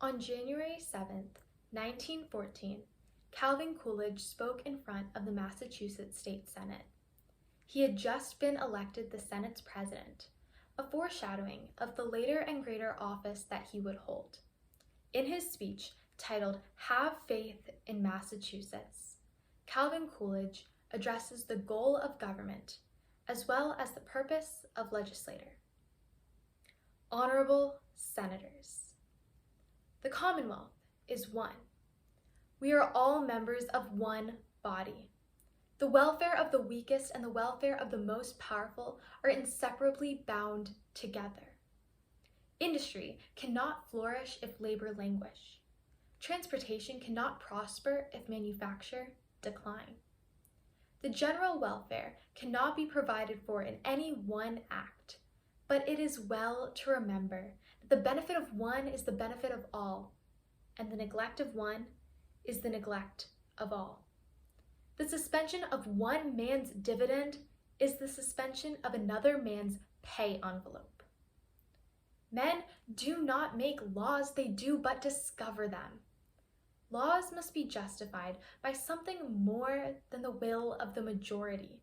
On January 7th, 1914, Calvin Coolidge spoke in front of the Massachusetts State Senate. He had just been elected the Senate's president, a foreshadowing of the later and greater office that he would hold. In his speech, titled "Have Faith in Massachusetts," Calvin Coolidge addresses the goal of government as well as the purpose of legislature. Honorable Senators, the Commonwealth is one. We are all members of one body. The welfare of the weakest and the welfare of the most powerful are inseparably bound together. Industry cannot flourish if labor languish. Transportation cannot prosper if manufacture decline. The general welfare cannot be provided for in any one act, but it is well to remember that the benefit of one is the benefit of all, and the neglect of one is the neglect of all. The suspension of one man's dividend is the suspension of another man's pay envelope. Men do not make laws, they do but discover them. Laws must be justified by something more than the will of the majority.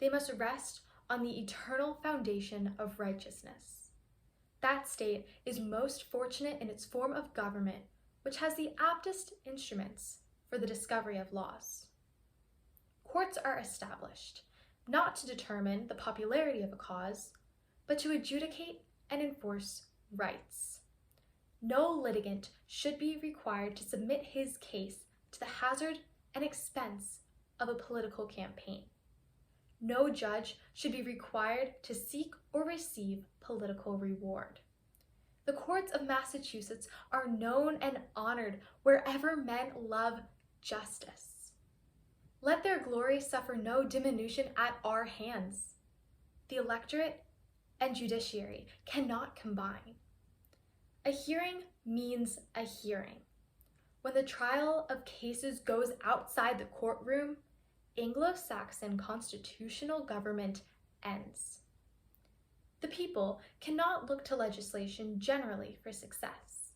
They must rest on the eternal foundation of righteousness. That state is most fortunate in its form of government, which has the aptest instruments for the discovery of laws. Courts are established, not to determine the popularity of a cause, but to adjudicate and enforce rights. No litigant should be required to submit his case to the hazard and expense of a political campaign. No judge should be required to seek or receive political reward. The courts of Massachusetts are known and honored wherever men love justice. Let their glory suffer no diminution at our hands. The electorate and judiciary cannot combine. A hearing means a hearing. When the trial of cases goes outside the courtroom, Anglo-Saxon constitutional government ends. The people cannot look to legislation generally for success.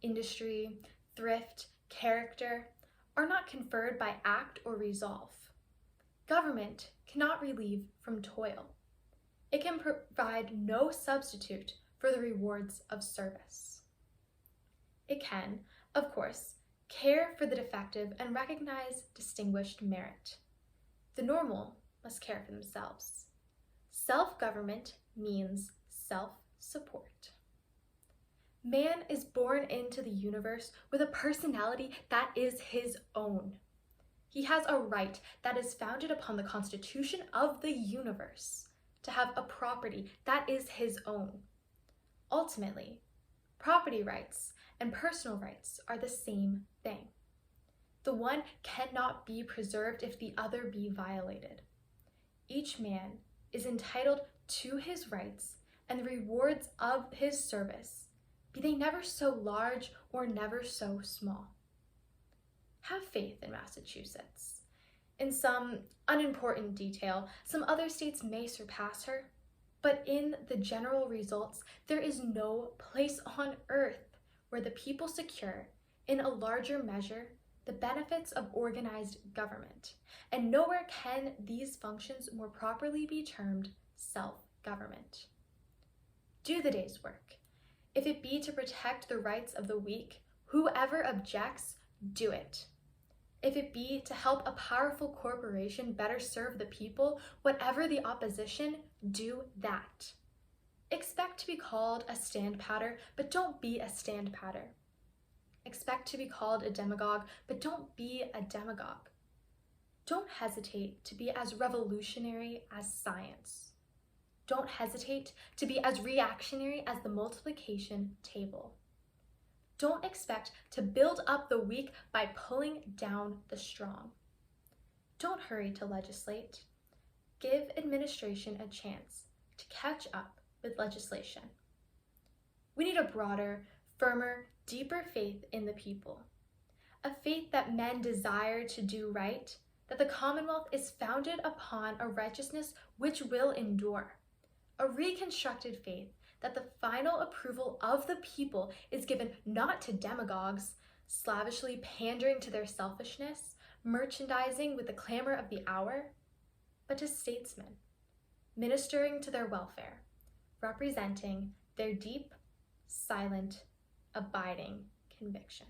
Industry, thrift, character are not conferred by act or resolve. Government cannot relieve from toil. It can provide no substitute for the rewards of service. It can, of course, care for the defective and recognize distinguished merit. The normal must care for themselves. Self-government means self-support. Man is born into the universe with a personality that is his own. He has a right that is founded upon the constitution of the universe to have a property that is his own. Ultimately, property rights and personal rights are the same thing. The one cannot be preserved if the other be violated. Each man is entitled to his rights and the rewards of his service, be they never so large or never so small. Have faith in Massachusetts. In some unimportant detail, some other states may surpass her, but in the general results, there is no place on earth where the people secure, in a larger measure, the benefits of organized government, and nowhere can these functions more properly be termed self-government. Do the day's work. If it be to protect the rights of the weak, whoever objects, do it. If it be to help a powerful corporation better serve the people, whatever the opposition, do that. Expect to be called a stand-patter, but don't be a stand-patter. Expect to be called a demagogue, but don't be a demagogue. Don't hesitate to be as revolutionary as science. Don't hesitate to be as reactionary as the multiplication table. Don't expect to build up the weak by pulling down the strong. Don't hurry to legislate. Give administration a chance to catch up with legislation. We need a broader, firmer, deeper faith in the people. A faith that men desire to do right, that the Commonwealth is founded upon a righteousness which will endure. A reconstructed faith that the final approval of the people is given not to demagogues, slavishly pandering to their selfishness, merchandising with the clamor of the hour, but to statesmen, ministering to their welfare, representing their deep, silent, abiding conviction.